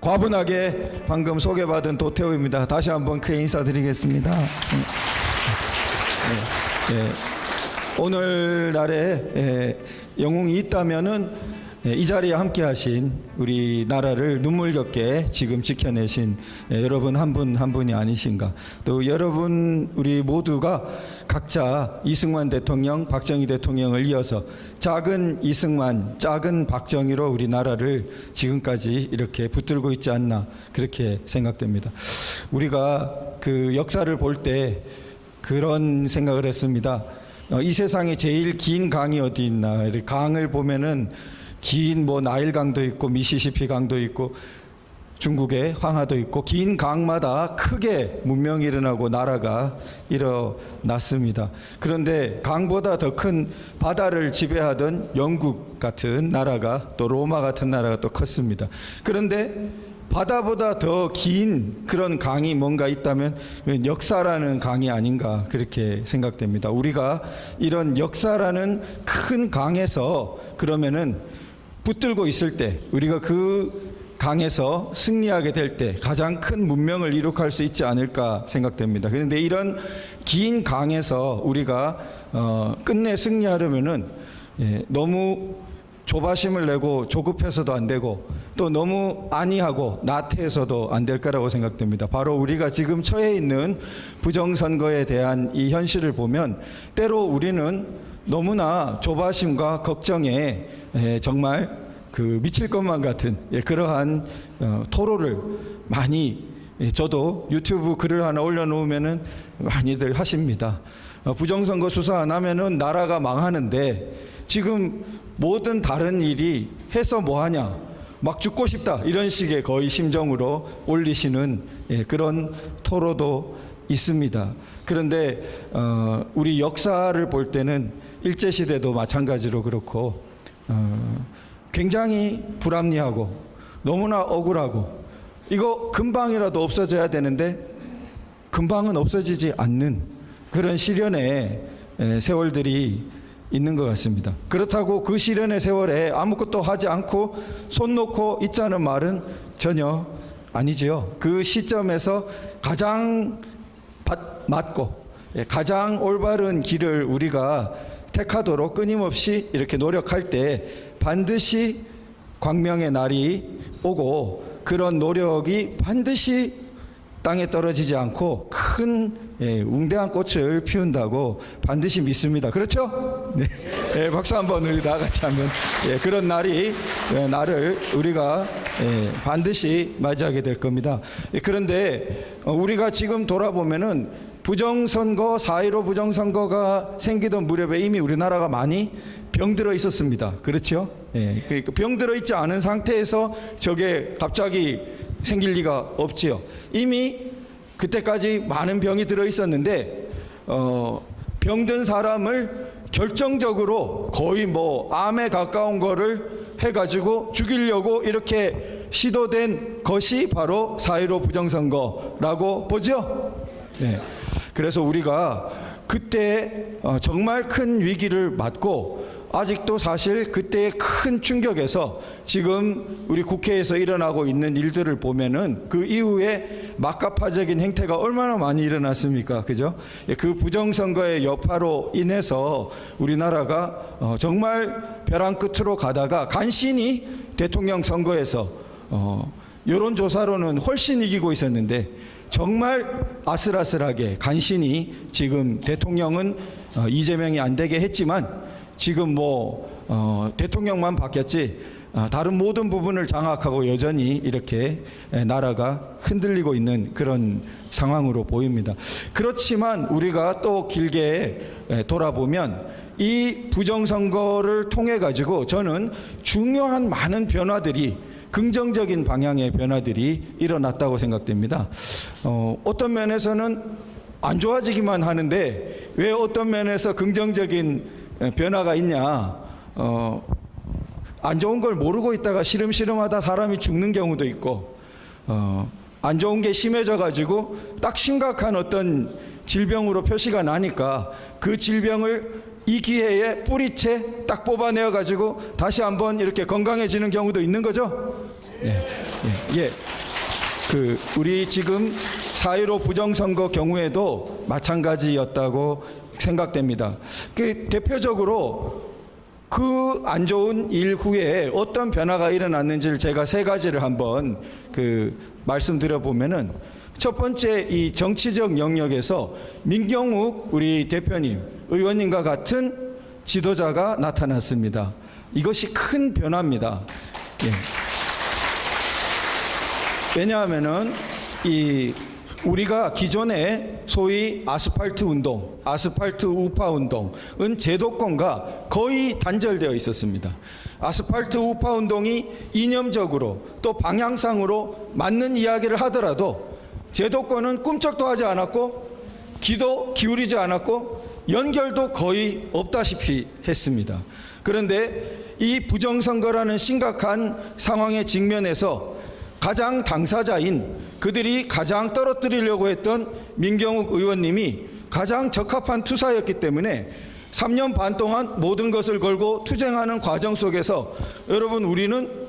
과분하게 방금 소개받은 도태우입니다. 다시 한번 크게 인사드리겠습니다. 오늘날에 영웅이 있다면은 이 자리에 함께하신 우리 나라를 눈물겹게 지금 지켜내신 여러분 한 분 한 분이 아니신가. 또 여러분 우리 모두가 각자 이승만 대통령, 박정희 대통령을 이어서 작은 이승만, 작은 박정희로 우리 나라를 지금까지 이렇게 붙들고 있지 않나 그렇게 생각됩니다. 우리가 그 역사를 볼 때 그런 생각을 했습니다. 이 세상에 제일 긴 강이 어디 있나. 강을 보면은 긴 뭐 나일 강도 있고 미시시피 강도 있고 중국의 황하도 있고 긴 강마다 크게 문명이 일어나고 나라가 일어났습니다. 그런데 강보다 더 큰 바다를 지배하던 영국 같은 나라가 또 로마 같은 나라가 또 컸습니다. 그런데 바다보다 더 긴 그런 강이 뭔가 있다면 역사라는 강이 아닌가 그렇게 생각됩니다. 우리가 이런 역사라는 큰 강에서 그러면은 붙들고 있을 때 우리가 그 강에서 승리하게 될 때 가장 큰 문명을 이룩할 수 있지 않을까 생각됩니다. 그런데 이런 긴 강에서 우리가 끝내 승리하려면은 너무 조바심을 내고 조급해서도 안 되고 또 너무 안이하고 나태해서도 안 될 거라고 생각됩니다. 바로 우리가 지금 처해 있는 부정선거에 대한 이 현실을 보면 때로 우리는 너무나 조바심과 걱정에 정말 그 미칠 것만 같은 그러한 토로를 많이 저도 유튜브 글을 하나 올려놓으면은 많이들 하십니다. 부정선거 수사 안 하면은 나라가 망하는데 지금 모든 다른 일이 해서 뭐하냐 막 죽고 싶다 이런 식의 거의 심정으로 올리시는 그런 토로도 있습니다. 그런데 우리 역사를 볼 때는 일제시대도 마찬가지로 그렇고 굉장히 불합리하고 너무나 억울하고 이거 금방이라도 없어져야 되는데 금방은 없어지지 않는 그런 시련의 세월들이 있는 것 같습니다. 그렇다고 그 시련의 세월에 아무것도 하지 않고 손 놓고 있자는 말은 전혀 아니지요. 그 시점에서 가장 맞고 가장 올바른 길을 우리가 택하도록 끊임없이 이렇게 노력할 때 반드시 광명의 날이 오고 그런 노력이 반드시 땅에 떨어지지 않고 큰 웅대한 꽃을 피운다고 반드시 믿습니다. 그렇죠? 네. 박수 한번 우리 다 같이 하면 그런 날이 나를 우리가 반드시 맞이하게 될 겁니다. 그런데 우리가 지금 돌아보면은 부정선거 4.15 부정선거가 생기던 무렵에 이미 우리나라가 많이 병들어 있었습니다. 그렇죠? 그러니까 병들어 있지 않은 상태에서 저게 갑자기 생길 리가 없지요. 이미 그때까지 많은 병이 들어 있었는데 병든 사람을 결정적으로 거의 뭐 암에 가까운 거를 해가지고 죽이려고 이렇게 시도된 것이 바로 4.15 부정선거라고 보죠. 네. 그래서 우리가 그때 정말 큰 위기를 맞고 아직도 사실 그때의 큰 충격에서 지금 우리 국회에서 일어나고 있는 일들을 보면은 그 이후에 막가파적인 행태가 얼마나 많이 일어났습니까? 그죠? 그 부정선거의 여파로 인해서 우리나라가 정말 벼랑 끝으로 가다가 간신히 대통령 선거에서 여론조사로는 훨씬 이기고 있었는데 정말 아슬아슬하게 간신히 지금 대통령은 이재명이 안 되게 했지만 지금 뭐 대통령만 바뀌었지 다른 모든 부분을 장악하고 여전히 이렇게 나라가 흔들리고 있는 그런 상황으로 보입니다. 그렇지만 우리가 또 길게 돌아보면 이 부정선거를 통해 가지고 저는 중요한 많은 변화들이 긍정적인 방향의 변화들이 일어났다고 생각됩니다. 어떤 면에서는 안 좋아지기만 하는데 왜 어떤 면에서 긍정적인 변화가 있냐. 안 좋은 걸 모르고 있다가 시름시름하다 사람이 죽는 경우도 있고 안 좋은 게 심해져 가지고 딱 심각한 어떤 질병으로 표시가 나니까 그 질병을 이 기회에 뿌리채 딱 뽑아내어 가지고 다시 한번 이렇게 건강해지는 경우도 있는 거죠. 우리 지금 4.15 부정선거 경우에도 마찬가지였다고 생각됩니다. 대표적으로 그 안 좋은 일 후에 어떤 변화가 일어났는지를 제가 세 가지를 한번 말씀드려 보면은, 첫 번째, 이 정치적 영역에서 민경욱 우리 대표님, 의원님과 같은 지도자가 나타났습니다. 이것이 큰 변화입니다. 왜냐하면은 우리가 기존에 소위 아스팔트 운동, 아스팔트 우파 운동은 제도권과 거의 단절되어 있었습니다. 아스팔트 우파 운동이 이념적으로 또 방향상으로 맞는 이야기를 하더라도 제도권은 꿈쩍도 하지 않았고 귀도 기울이지 않았고 연결도 거의 없다시피 했습니다. 그런데 이 부정선거라는 심각한 상황에 직면해서 가장 당사자인, 그들이 가장 떨어뜨리려고 했던 민경욱 의원님이 가장 적합한 투사였기 때문에 3년 반 동안 모든 것을 걸고 투쟁하는 과정 속에서, 여러분, 우리는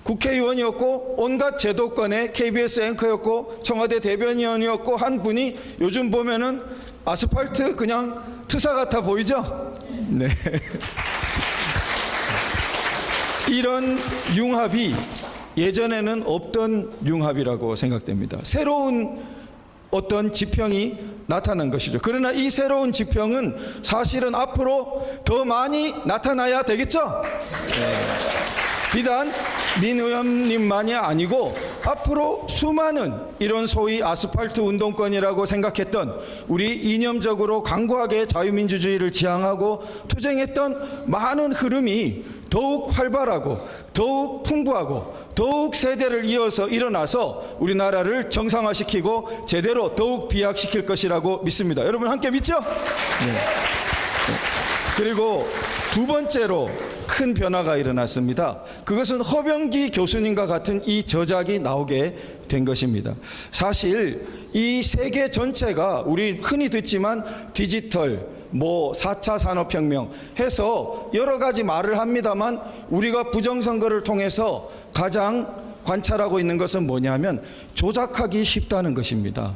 국회의원이었고 온갖 제도권의 KBS 앵커였고 청와대 대변인이었고 한 분이 요즘 보면은 아스팔트 그냥 투사 같아 보이죠? 네. 이런 융합이 예전에는 없던 융합이라고 생각됩니다. 새로운 어떤 지평이 나타난 것이죠. 그러나 이 새로운 지평은 사실은 앞으로 더 많이 나타나야 되겠죠? 비단 민 의원님만이 아니고 앞으로 수많은 이런 소위 아스팔트 운동권이라고 생각했던, 우리 이념적으로 강고하게 자유민주주의를 지향하고 투쟁했던 많은 흐름이 더욱 활발하고 더욱 풍부하고 더욱 세대를 이어서 일어나서 우리나라를 정상화시키고 제대로 더욱 비약시킬 것이라고 믿습니다. 여러분 함께 믿죠? 네. 그리고 두 번째로 큰 변화가 일어났습니다. 그것은 허병기 교수님과 같은 이 저작이 나오게 된 것입니다. 사실 이 세계 전체가, 우리 흔히 듣지만 디지털, 4차 산업혁명 해서 여러 가지 말을 합니다만, 우리가 부정선거를 통해서 가장 관찰하고 있는 것은 뭐냐면 조작하기 쉽다는 것입니다.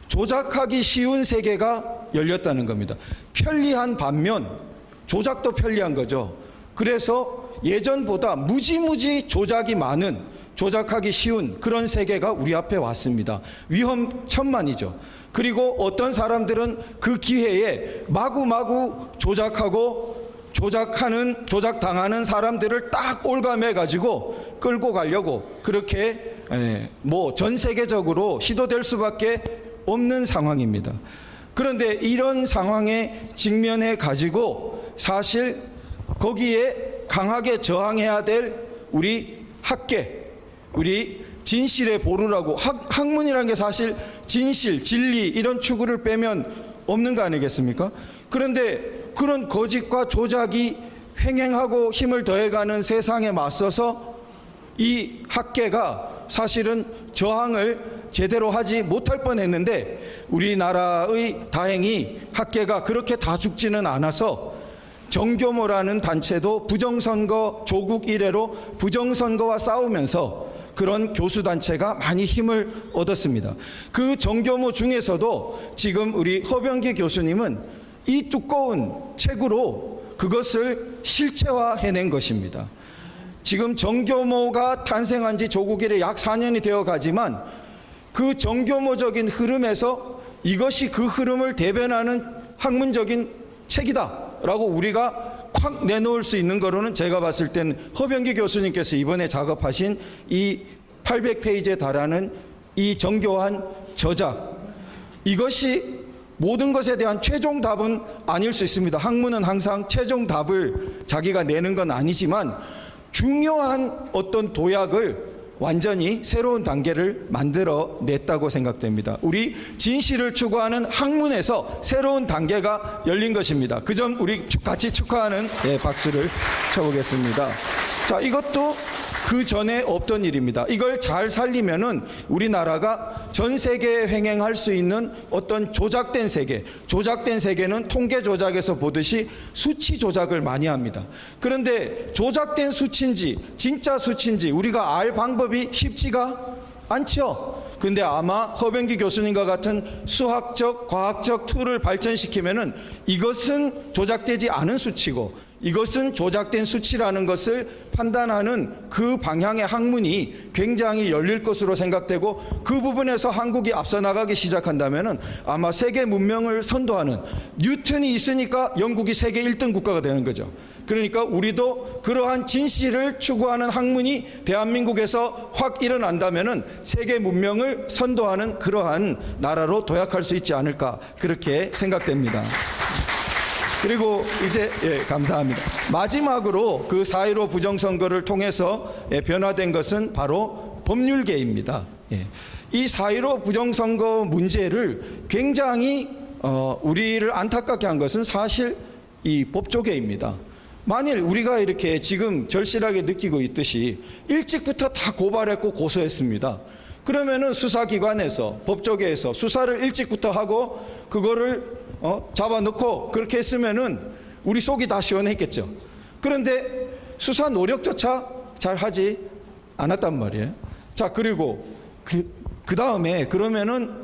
조작하기 쉬운 세계가 열렸다는 겁니다. 편리한 반면 조작도 편리한 거죠. 그래서 예전보다 무지무지 조작이 많은, 조작하기 쉬운 그런 세계가 우리 앞에 왔습니다. 위험천만이죠. 그리고 어떤 사람들은 그 기회에 마구마구 조작하고 조작당하는 사람들을 딱 올감해 가지고 끌고 가려고 그렇게 전 세계적으로 시도될 수밖에 없는 상황입니다. 그런데 이런 상황에 직면해 가지고 사실 거기에 강하게 저항해야 될 우리 학계, 우리 진실의 보루라고, 학문이라는 게 사실 진실, 진리 이런 추구를 빼면 없는 거 아니겠습니까? 그런데 그런 거짓과 조작이 횡행하고 힘을 더해가는 세상에 맞서서 이 학계가 사실은 저항을 제대로 하지 못할 뻔했는데, 우리나라의 다행히 학계가 그렇게 다 죽지는 않아서 정교모라는 단체도 부정선거 조국 이래로 부정선거와 싸우면서 그런 교수단체가 많이 힘을 얻었습니다. 그 정교모 중에서도 지금 우리 허병기 교수님은 이 두꺼운 책으로 그것을 실체화해낸 것입니다. 지금 정교모가 탄생한 지 조국 이래 약 4년이 되어 가지만 그 정교모적인 흐름에서 이것이 그 흐름을 대변하는 학문적인 책이다 라고 우리가 확 내놓을 수 있는 거로는, 제가 봤을 땐 허병기 교수님께서 이번에 작업하신 이 800페이지에 달하는 이 정교한 저작, 이것이 모든 것에 대한 최종 답은 아닐 수 있습니다. 학문은 항상 최종 답을 자기가 내는 건 아니지만 중요한 어떤 도약을 완전히 새로운 단계를 만들어 냈다고 생각됩니다. 우리 진실을 추구하는 학문에서 새로운 단계가 열린 것입니다. 그 점 우리 같이 축하하는 박수를 쳐보겠습니다. 자, 이것도 그 전에 없던 일입니다. 이걸 잘 살리면은 우리나라가 전 세계에 횡행할 수 있는 어떤 조작된 세계, 조작된 세계는 통계 조작에서 보듯이 수치 조작을 많이 합니다. 그런데 조작된 수치인지 진짜 수치인지 우리가 알 방법이 쉽지가 않죠. 근데 아마 허병기 교수님과 같은 수학적, 과학적 툴을 발전시키면은 이것은 조작되지 않은 수치고 이것은 조작된 수치라는 것을 판단하는 그 방향의 학문이 굉장히 열릴 것으로 생각되고, 그 부분에서 한국이 앞서 나가기 시작한다면은 아마 세계 문명을 선도하는, 뉴턴이 있으니까 영국이 세계 1등 국가가 되는 거죠. 그러니까 우리도 그러한 진실을 추구하는 학문이 대한민국에서 확 일어난다면은 세계 문명을 선도하는 그러한 나라로 도약할 수 있지 않을까, 그렇게 생각됩니다. 그리고 이제 감사합니다. 마지막으로 그 4.15 부정선거를 통해서 변화된 것은 바로 법률계입니다. 이 4.15 부정선거 문제를 굉장히 우리를 안타깝게 한 것은 사실 이 법조계입니다. 만일 우리가 이렇게 지금 절실하게 느끼고 있듯이 일찍부터 다 고발했고 고소했습니다. 그러면은 수사기관에서, 법조계에서 수사를 일찍부터 하고 그거를 잡아놓고 그렇게 했으면은 우리 속이 다 시원했겠죠. 그런데 수사 노력조차 잘 하지 않았단 말이에요. 자, 그리고 그 다음에 그러면은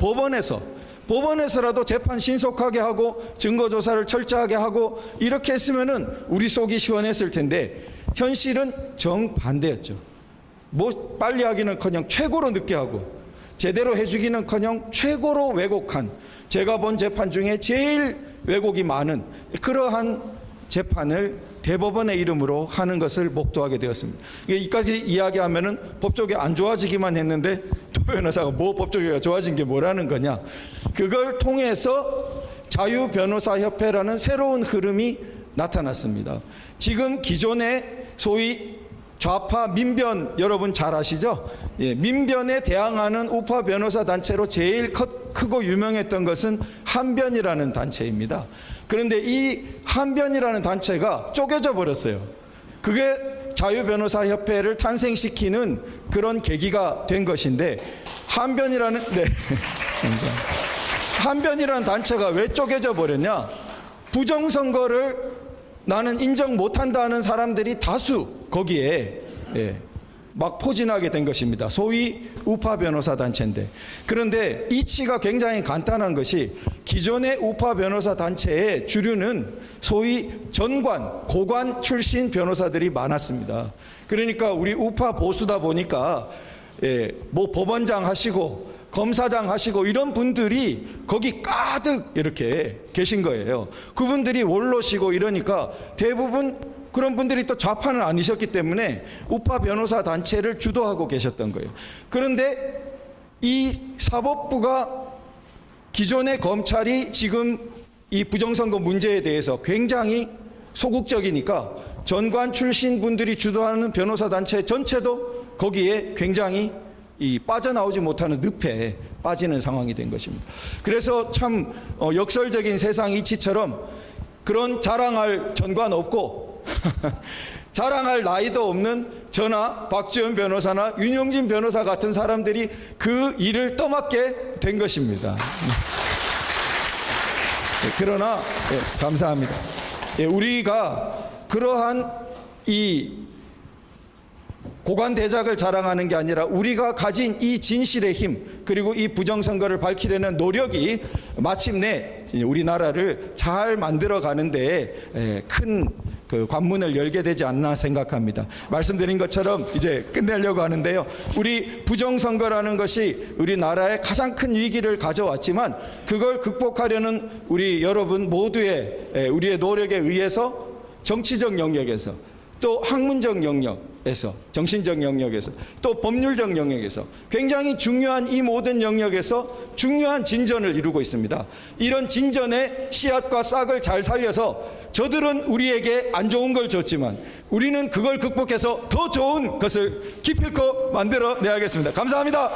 법원에서라도 재판 신속하게 하고 증거조사를 철저하게 하고 이렇게 했으면은 우리 속이 시원했을 텐데, 현실은 정반대였죠. 뭐 빨리 하기는커녕 최고로 늦게 하고 제대로 해주기는커녕 최고로 왜곡한, 제가 본 재판 중에 제일 왜곡이 많은 그러한 재판을 대법원의 이름으로 하는 것을 목도하게 되었습니다. 이까지 이야기하면은 법조계 안 좋아지기만 했는데 도 변호사가 뭐 법조계가 좋아진 게 뭐라는 거냐, 그걸 통해서 자유변호사협회라는 새로운 흐름이 나타났습니다. 지금 기존의 소위 좌파 민변, 여러분 잘 아시죠? 민변에 대항하는 우파 변호사 단체로 제일 크고 유명했던 것은 한변이라는 단체입니다. 그런데 이 한변이라는 단체가 쪼개져 버렸어요. 그게 자유변호사협회를 탄생시키는 그런 계기가 된 것인데, 한변이라는 한변이라는 단체가 왜 쪼개져 버렸냐? 부정선거를 나는 인정 못한다는 사람들이 다수 거기에 막 포진하게 된 것입니다. 소위 우파 변호사 단체인데, 그런데 이치가 굉장히 간단한 것이, 기존의 우파 변호사 단체의 주류는 소위 전관, 고관 출신 변호사들이 많았습니다. 그러니까 우리 우파 보수다 보니까 뭐 법원장 하시고 검사장 하시고 이런 분들이 거기 가득 이렇게 계신 거예요. 그분들이 원로시고 이러니까 대부분 그런 분들이 또 좌파는 아니셨기 때문에 우파 변호사 단체를 주도하고 계셨던 거예요. 그런데 이 사법부가, 기존의 검찰이 지금 이 부정선거 문제에 대해서 굉장히 소극적이니까 전관 출신 분들이 주도하는 변호사 단체 전체도 거기에 굉장히 빠져나오지 못하는 늪에 빠지는 상황이 된 것입니다. 그래서 참 역설적인 세상 이치처럼 그런 자랑할 전관 없고 자랑할 나이도 없는 저나 박지원 변호사나 윤용진 변호사 같은 사람들이 그 일을 떠맡게 된 것입니다. 그러나 감사합니다. 우리가 그러한 이 고관대작을 자랑하는 게 아니라 우리가 가진 이 진실의 힘, 그리고 이 부정선거를 밝히려는 노력이 마침내 우리나라를 잘 만들어 가는데 큰 그 관문을 열게 되지 않나 생각합니다. 말씀드린 것처럼 이제 끝내려고 하는데요. 우리 부정선거라는 것이 우리나라에 가장 큰 위기를 가져왔지만, 그걸 극복하려는 우리 여러분 모두의 우리의 노력에 의해서 정치적 영역에서, 또 학문적 영역에서, 정신적 영역에서, 또 법률적 영역에서 굉장히 중요한 이 모든 영역에서 중요한 진전을 이루고 있습니다. 이런 진전의 씨앗과 싹을 잘 살려서, 저들은 우리에게 안 좋은 걸 줬지만 우리는 그걸 극복해서 더 좋은 것을 기필코 만들어 내야겠습니다. 감사합니다.